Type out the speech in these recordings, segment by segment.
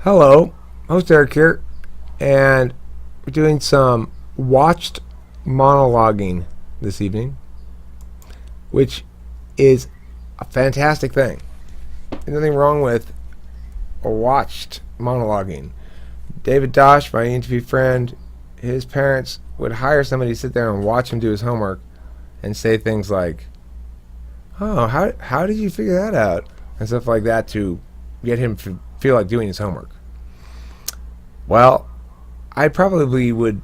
Hello, host Eric here, and we're doing some watched monologuing this evening, which is a fantastic thing. There's nothing wrong with a watched monologuing. David Dosh, my interview friend, his parents would hire somebody to sit there and watch him do his homework and say things like, "Oh, how did you figure that out?" and stuff like that to get him to feel like doing his homework. Well, I probably would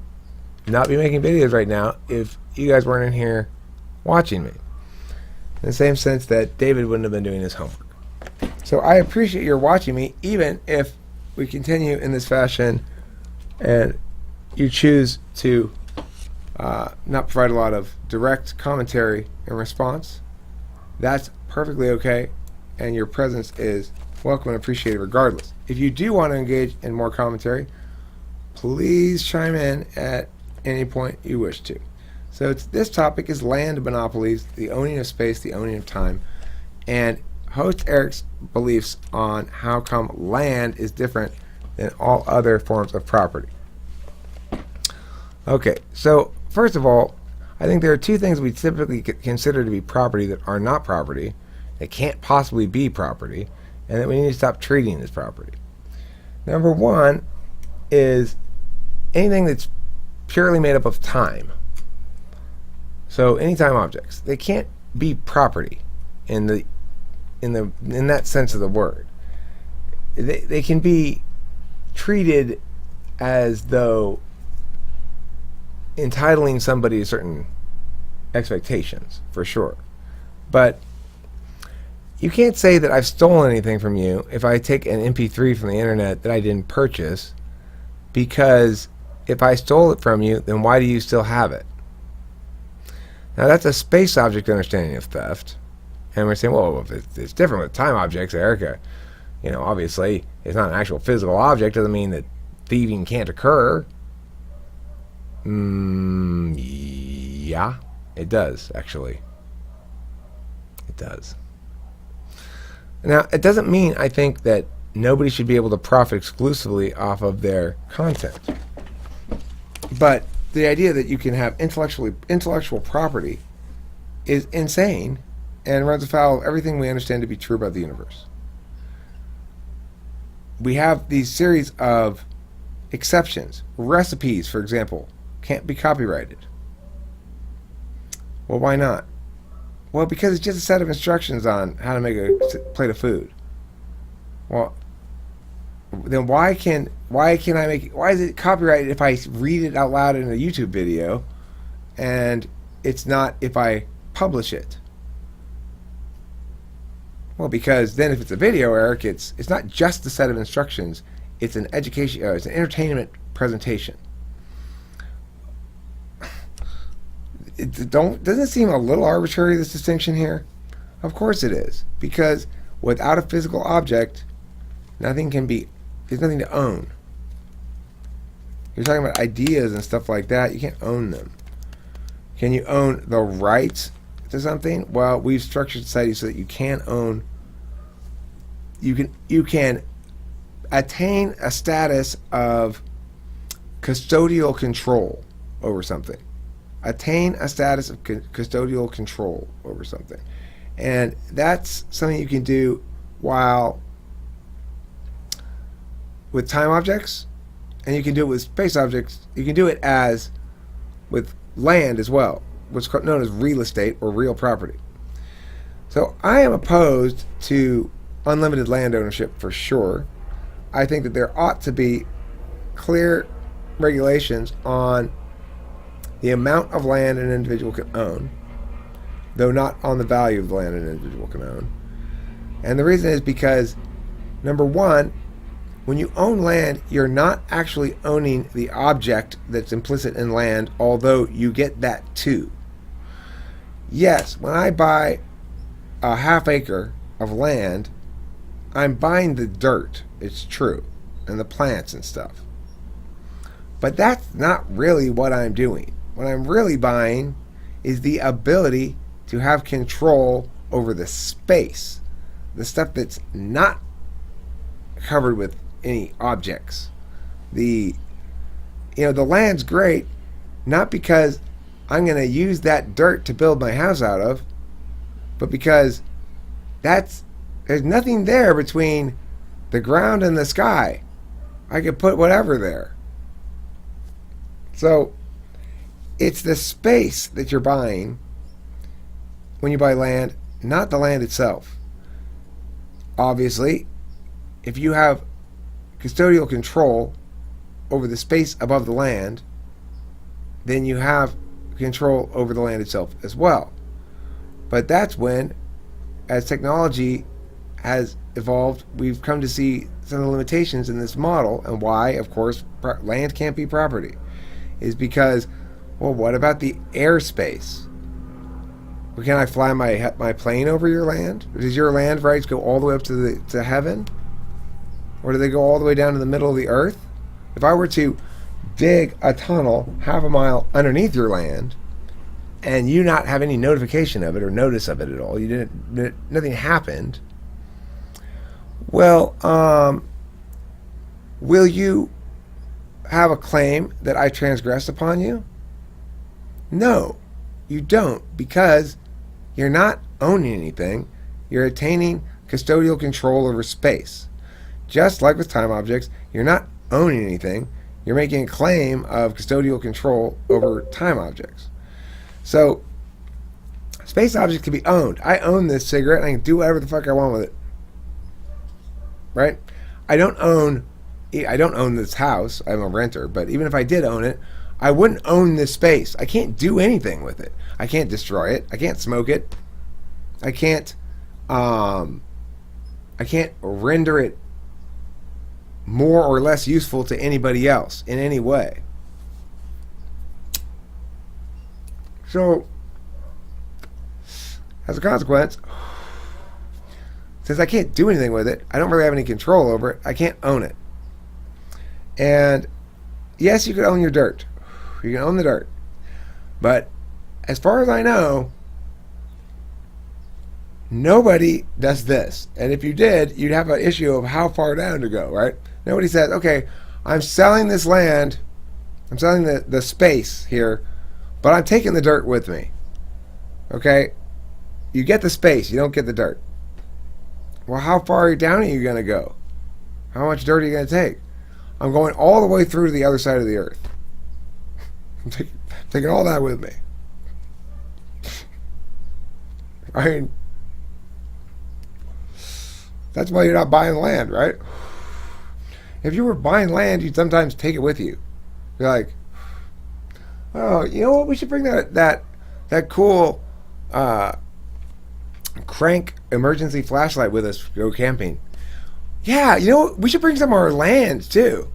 not be making videos right now if you guys weren't in here watching me. In the same sense that David wouldn't have been doing his homework. So I appreciate your watching me, even if we continue in this fashion and you choose to not provide a lot of direct commentary in response. That's perfectly okay, and your presence is welcome and appreciated regardless. If you do want to engage in more commentary, please chime in at any point you wish to. So this topic is land monopolies, the owning of space, the owning of time, and host Eric's beliefs on how come land is different than all other forms of property. Okay, so first of all, I think there are two things we typically consider to be property that are not property, that can't possibly be property, and that we need to stop treating as property. Number one is anything that's purely made up of time. So any time objects, they can't be property in that sense of the word. They can be treated as though entitling somebody to certain expectations, for sure. But you can't say that I've stolen anything from you if I take an MP3 from the internet that I didn't purchase, because if I stole it from you, then why do you still have it? Now that's a space object understanding of theft. And we're saying, well, if it's different with time objects, Erica, obviously it's not an actual physical object, doesn't mean that thieving can't occur. Yeah, it does, actually. It does. Now, it doesn't mean, I think, that nobody should be able to profit exclusively off of their content. But the idea that you can have intellectual property is insane and runs afoul of everything we understand to be true about the universe. We have these series of exceptions. Recipes, for example, can't be copyrighted. Well, why not? Well, because it's just a set of instructions on how to make a plate of food. Well, then why is it copyrighted if I read it out loud in a YouTube video, and it's not if I publish it? Well, because then if it's a video, Eric, it's not just a set of instructions. It's an education. It's an entertainment presentation. Doesn't it seem a little arbitrary, this distinction here? Of course it is, because without a physical object, there's nothing to own. You're talking about ideas and stuff like that. You can't own them. Can you own the rights to something? Well, we've structured society so that you can own. You can attain a status of custodial control over something. Attain a status of custodial control over something. And that's something you can do with time objects, and you can do it with space objects. You can do it with land as well, what's known as real estate or real property. So I am opposed to unlimited land ownership for sure. I think that there ought to be clear regulations on the amount of land an individual can own, though not on the value of the land an individual can own. And the reason is because, number one, when you own land, you're not actually owning the object that's implicit in land, although you get that too. Yes, when I buy a half acre of land, I'm buying the dirt, it's true, and the plants and stuff. But that's not really what I'm doing. What I'm really buying is the ability to have control over the space, the stuff that's not covered with any objects. The land's great, not because I'm going to use that dirt to build my house out of, but because there's nothing there between the ground and the sky. I could put whatever there. So it's the space that you're buying when you buy land, not the land itself. Obviously, if you have custodial control over the space above the land, then you have control over the land itself as well. But that's when, as technology has evolved, we've come to see some of the limitations in this model, and why, of course, land can't be property is because, well, what about the airspace? Well, can I fly my plane over your land? Does your land rights go all the way up to heaven? Or do they go all the way down to the middle of the earth? If I were to dig a tunnel half a mile underneath your land, and you not have any notification of it or notice of it at all, nothing happened, well, will you have a claim that I transgressed upon you? No, you don't, because you're not owning anything. You're attaining custodial control over space. Just like with time objects, you're not owning anything. You're making a claim of custodial control over time objects. So, space objects can be owned. I own this cigarette and I can do whatever the fuck I want with it. Right? I don't own this house. I'm a renter, but even if I did own it, I wouldn't own this space. I can't do anything with it. I can't destroy it. I can't smoke it. I can't render it more or less useful to anybody else in any way. So, as a consequence, since I can't do anything with it, I don't really have any control over it, I can't own it. And yes, you could own your dirt. You can own the dirt. But as far as I know, nobody does this. And if you did, you'd have an issue of how far down to go, right? Nobody says, okay, I'm selling this land, I'm selling the space here, but I'm taking the dirt with me. Okay? You get the space, you don't get the dirt. Well, how far down are you going to go? How much dirt are you going to take? I'm going all the way through to the other side of the earth. I'm taking all that with me. I mean, that's why you're not buying land, right? If you were buying land, you'd sometimes take it with you. You're like, oh, you know what? We should bring that cool crank emergency flashlight with us to go camping. Yeah, you know what? We should bring some of our land too.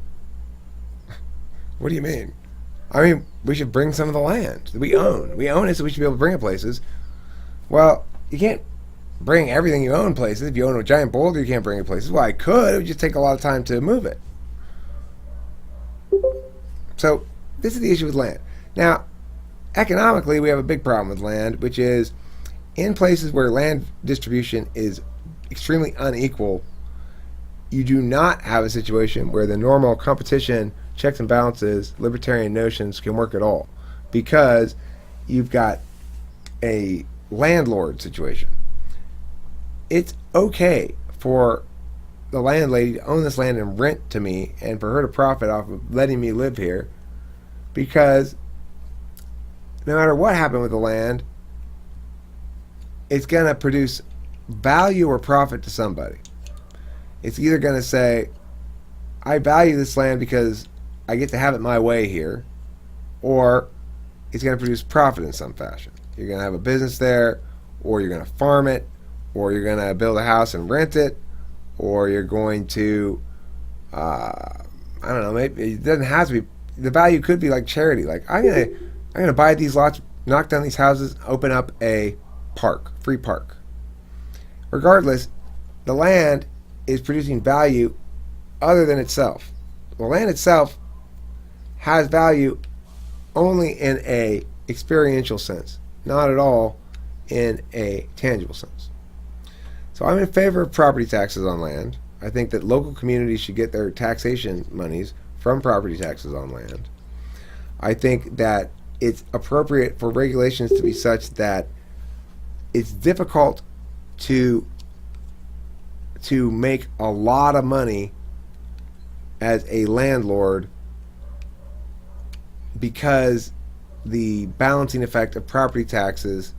What do you mean? I mean, we should bring some of the land that we own. We own it, so we should be able to bring it places. Well, you can't bring everything you own places. If you own a giant boulder, you can't bring it places. Well, I could. It would just take a lot of time to move it. So, this is the issue with land. Now, economically, we have a big problem with land, which is in places where land distribution is extremely unequal, you do not have a situation where the normal competition, checks and balances, libertarian notions can work at all, because you've got a landlord situation. It's okay for the landlady to own this land and rent to me, and for her to profit off of letting me live here, because no matter what happened with the land, it's going to produce value or profit to somebody. It's either going to say, I value this land because I get to have it my way here, or it's going to produce profit in some fashion. You're going to have a business there, or you're going to farm it, or you're going to build a house and rent it, or you're going to, I don't know, maybe it doesn't have to be, the value could be like charity. Like, I'm gonna buy these lots, knock down these houses, open up a park, free park. Regardless, the land is producing value other than itself. The land itself has value only in a experiential sense, not at all in a tangible sense. So I'm in favor of property taxes on land. I think that local communities should get their taxation monies from property taxes on land. I think that it's appropriate for regulations to be such that it's difficult to make a lot of money as a landlord, because the balancing effect of property taxes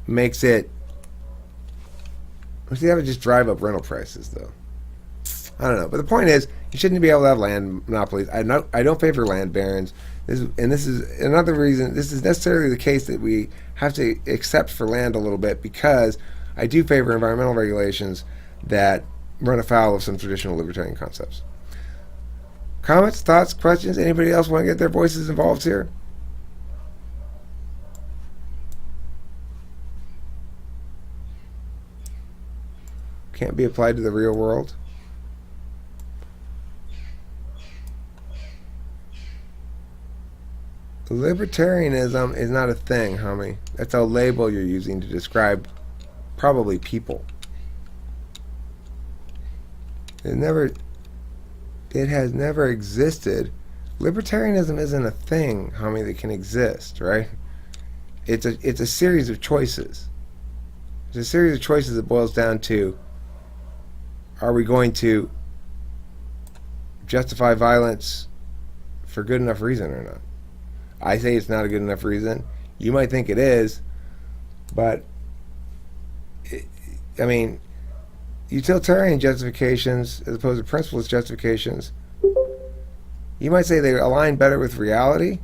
makes it. See, that would just drive up rental prices, though. I don't know, but the point is, you shouldn't be able to have land monopolies. I don't favor land barons. This is another reason. This is necessarily the case that we have to accept for land a little bit, because I do favor environmental regulations that run afoul of some traditional libertarian concepts. Comments, thoughts, questions? Anybody else want to get their voices involved here? Can't be applied to the real world. Libertarianism is not a thing, homie. That's a label you're using to describe probably people. It has never existed. Libertarianism isn't a thing, homie, that can exist, right? It's a series of choices. It's a series of choices that boils down to, are we going to justify violence for good enough reason or not? I say it's not a good enough reason. You might think it is, but I mean, utilitarian justifications as opposed to principlist justifications, you might say they align better with reality.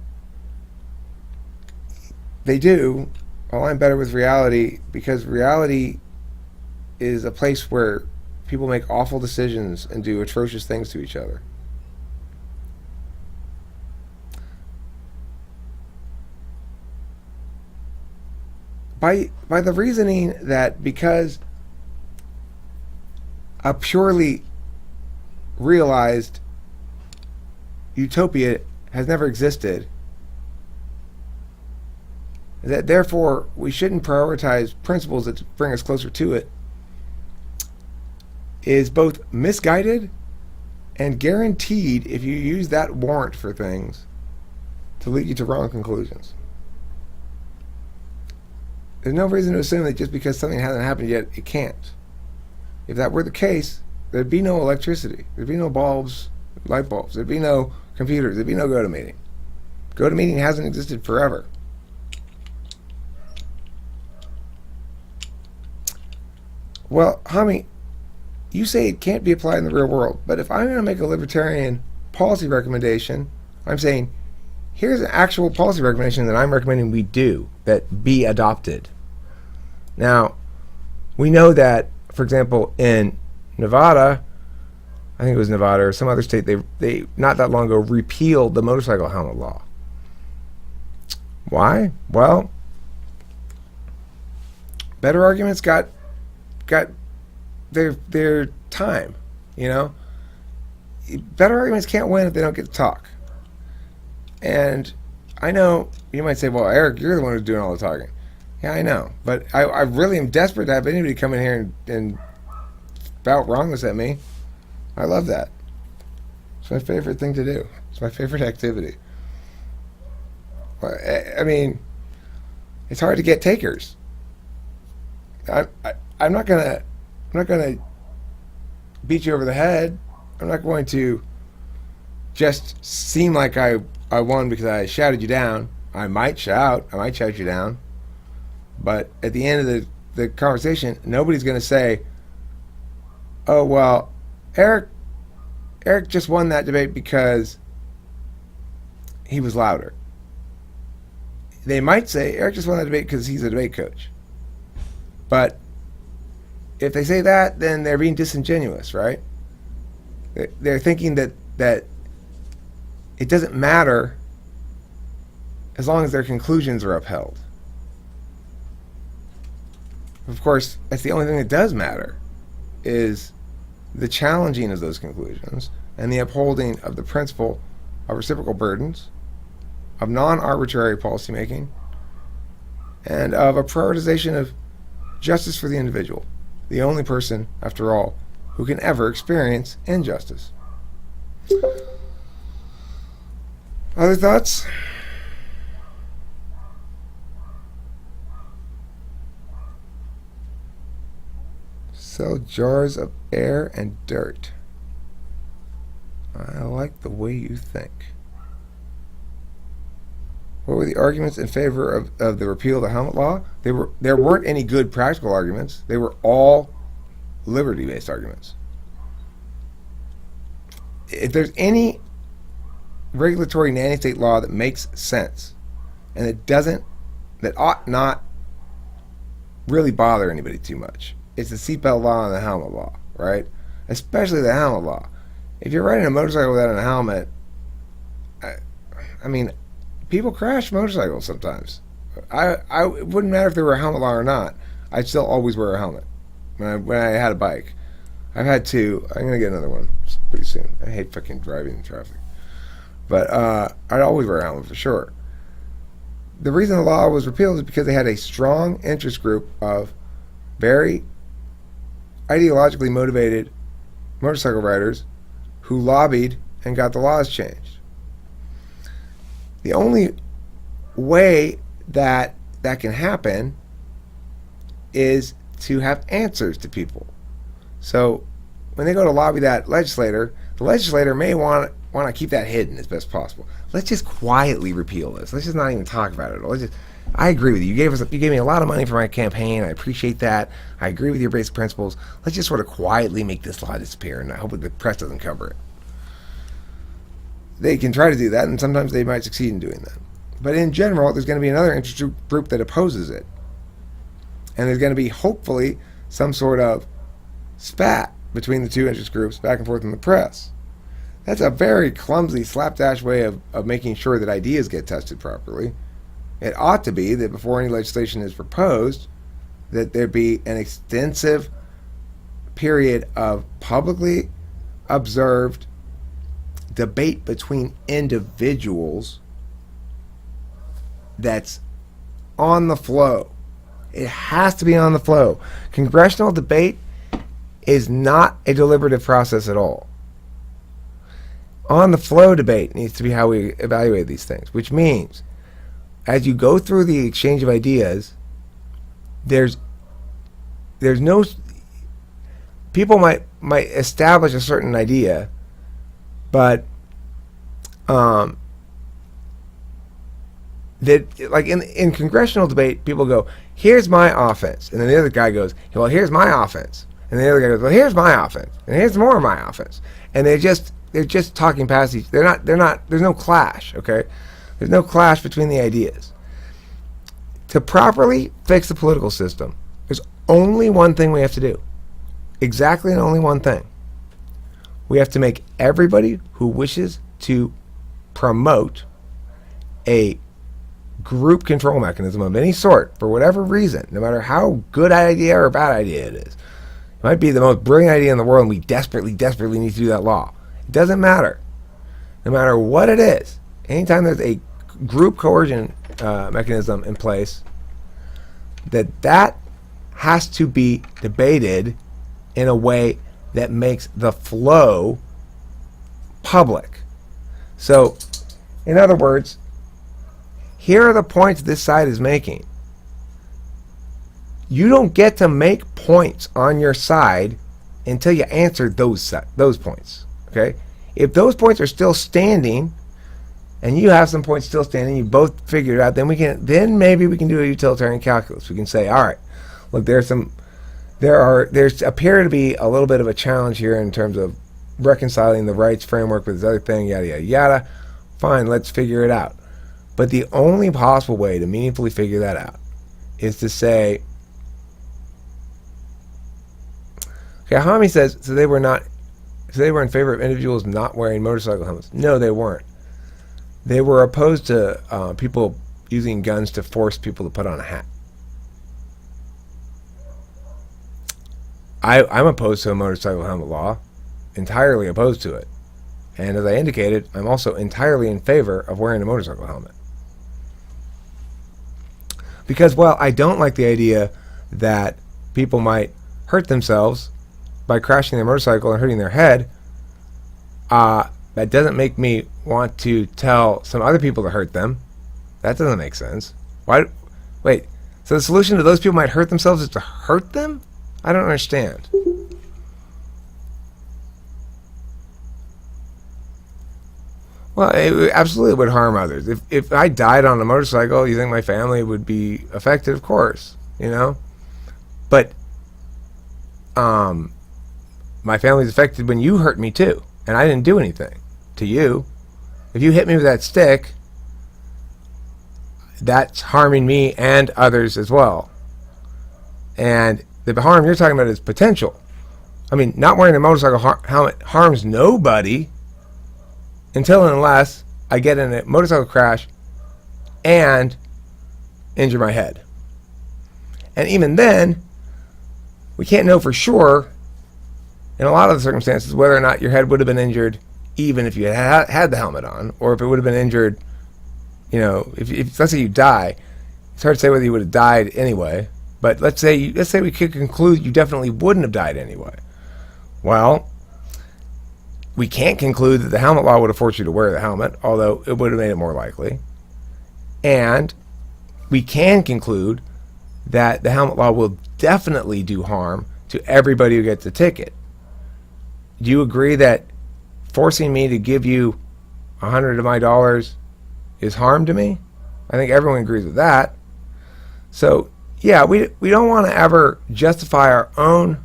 They do align better with reality because reality is a place where people make awful decisions and do atrocious things to each other. By the reasoning that because a purely realized utopia has never existed, that therefore we shouldn't prioritize principles that bring us closer to it, is both misguided and guaranteed, if you use that warrant for things, to lead you to wrong conclusions. There's no reason to assume that just because something hasn't happened yet, it can't. If that were the case, there'd be no electricity. There'd be no bulbs, light bulbs. There'd be no computers. There'd be no GoToMeeting. GoToMeeting hasn't existed forever. Well, homie, you say it can't be applied in the real world, but if I'm going to make a libertarian policy recommendation, I'm saying, here's an actual policy recommendation that I'm recommending we do, that be adopted. Now, we know that, for example, in Nevada, I think it was Nevada or some other state, they not that long ago repealed the motorcycle helmet law. Why? Well, better arguments got their time, you know? Better arguments can't win if they don't get to talk. And I know you might say, well, Eric, you're the one who's doing all the talking. Yeah, I know. But I really am desperate to have anybody come in here and spout wrongness at me. I love that. It's my favorite thing to do. It's my favorite activity. I mean, it's hard to get takers. I'm not gonna beat you over the head. I'm not going to just seem like I won because I shouted you down. I might shout you down, but at the end of the conversation, nobody's going to say, oh, well, Eric just won that debate because he was louder. They might say, Eric just won that debate because he's a debate coach. But if they say that, then they're being disingenuous, right? They're thinking that it doesn't matter as long as their conclusions are upheld. Of course, that's the only thing that does matter, is the challenging of those conclusions and the upholding of the principle of reciprocal burdens, of non-arbitrary policymaking, and of a prioritization of justice for the individual, the only person, after all, who can ever experience injustice. Other thoughts? Sell jars of air and dirt. I like the way you think. What were the arguments in favor of the repeal of the helmet law? There weren't any good practical arguments. They were all liberty-based arguments. If there's any regulatory nanny state law that makes sense and that ought not really bother anybody too much, it's the seatbelt law and the helmet law, right? Especially the helmet law. If you're riding a motorcycle without a helmet, I mean, people crash motorcycles sometimes. It wouldn't matter if there were a helmet law or not. I'd still always wear a helmet when I had a bike. I've had two. I'm going to get another one pretty soon. I hate fucking driving in traffic. But I'd always wear a helmet for sure. The reason the law was repealed is because they had a strong interest group of very ideologically motivated motorcycle riders who lobbied and got the laws changed. The only way that can happen is to have answers to people. So when they go to lobby that legislator, the legislator may want to keep that hidden as best possible. Let's just quietly repeal this. Let's just not even talk about it. I agree with you. You gave me a lot of money for my campaign. I appreciate that. I agree with your basic principles. Let's just sort of quietly make this law disappear, and I hope the press doesn't cover it. They can try to do that, and sometimes they might succeed in doing that. But in general, there's going to be another interest group that opposes it. And there's going to be, hopefully, some sort of spat between the two interest groups back and forth in the press. That's a very clumsy, slapdash way of making sure that ideas get tested properly. It ought to be that before any legislation is proposed, that there be an extensive period of publicly observed debate between individuals that's on the flow. It has to be on the flow. Congressional debate is not a deliberative process at all. On the flow debate needs to be how we evaluate these things, which means as you go through the exchange of ideas, there's no, people might establish a certain idea, but that, like in congressional debate, people go, here's my offense, and then the other guy goes, well, here's my offense, and the other guy goes, well, here's my offense, and here's more of my offense, and they're just talking past each. They're not. There's no clash. Okay, there's no clash between the ideas. To properly fix the political system, there's only one thing we have to do. Exactly, and only one thing. We have to make everybody who wishes to promote a group control mechanism of any sort, for whatever reason, no matter how good idea or bad idea it is. It might be the most brilliant idea in the world, and we desperately need to do that law. It doesn't matter. No matter what it is, anytime there's a group coercion mechanism in place, that has to be debated in a way that makes the flow public. So, in other words, here are the points this side is making. You don't get to make points on your side until you answer those points. Okay? If those points are still standing, and you have some points still standing, you both figure it out, then maybe we can do a utilitarian calculus. We can say, all right, look, there's appear to be a little bit of a challenge here in terms of reconciling the rights framework with this other thing, yada yada yada. Fine, let's figure it out. But the only possible way to meaningfully figure that out is to say, okay, Hami says, so they were in favor of individuals not wearing motorcycle helmets. No, they weren't. They were opposed to people using guns to force people to put on a hat. I'm opposed to a motorcycle helmet law, entirely opposed to it. And as I indicated, I'm also entirely in favor of wearing a motorcycle helmet. Because while I don't like the idea that people might hurt themselves by crashing their motorcycle and hurting their head, that doesn't make me want to tell some other people to hurt them. That doesn't make sense. Why? Wait. So the solution to those people might hurt themselves is to hurt them? I don't understand. Well, it absolutely would harm others. If I died on a motorcycle, you think my family would be affected? Of course, you know. But my family's affected when you hurt me too, and I didn't do anything to you. If you hit me with that stick, that's harming me and others as well. And the harm you're talking about is potential. I mean, not wearing a motorcycle helmet harms nobody until and unless I get in a motorcycle crash and injure my head. And even then, we can't know for sure in a lot of the circumstances whether or not your head would have been injured even if you had the helmet on, or if it would have been injured, you know, if let's say you die. It's hard to say whether you would have died anyway, but let's say we could conclude you definitely wouldn't have died anyway. Well, we can't conclude that the helmet law would have forced you to wear the helmet, although it would have made it more likely. And we can conclude that the helmet law will definitely do harm to everybody who gets a ticket. Do you agree that forcing me to give you 100 of my dollars is harm to me? I think everyone agrees with that. So, yeah, we don't want to ever justify our own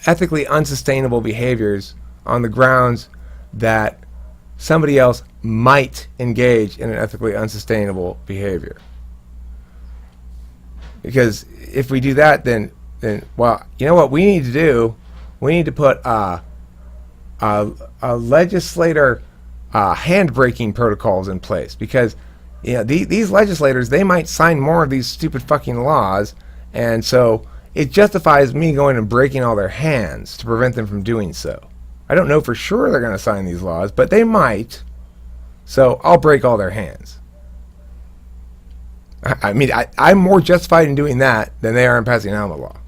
ethically unsustainable behaviors on the grounds that somebody else might engage in an ethically unsustainable behavior. Because if we do that, then well, you know what we need to do? We need to put a legislator hand-braking protocols in place, because you know these legislators, they might sign more of these stupid fucking laws, and so it justifies me going and breaking all their hands to prevent them from doing so. I don't know for sure they're going to sign these laws, but they might. So I'll break all their hands. I mean, I'm more justified in doing that than they are in passing a helmet law.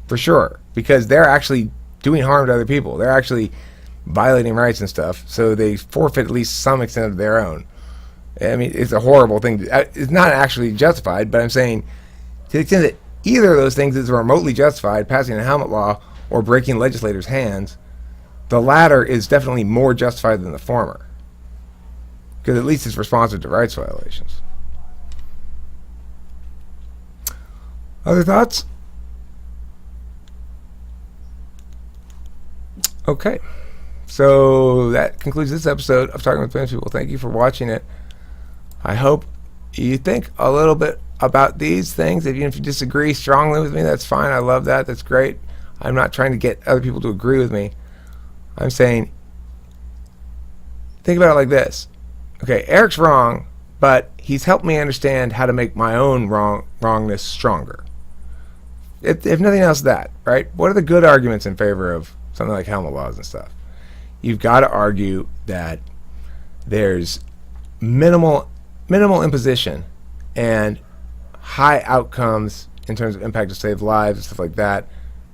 For sure. Because they're actually doing harm to other people. They're actually violating rights and stuff, so they forfeit at least some extent of their own. I mean, it's a horrible thing. It's not actually justified, but I'm saying to the extent that either of those things is remotely justified, passing a helmet law or breaking legislators' hands, the latter is definitely more justified than the former. Because at least it's responsive to rights violations. Other thoughts? Okay. So that concludes this episode of Talking with Famous People. Thank you for watching it. I hope you think a little bit about these things. Even if you disagree strongly with me, that's fine. I love that. That's great. I'm not trying to get other people to agree with me. I'm saying, think about it like this. Okay, Eric's wrong, but he's helped me understand how to make my own wrongness stronger. If nothing else, that, right? What are the good arguments in favor of something like helmet laws and stuff? You've got to argue that there's minimal imposition and high outcomes in terms of impact to save lives and stuff like that.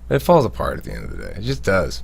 But it falls apart at the end of the day. It just does.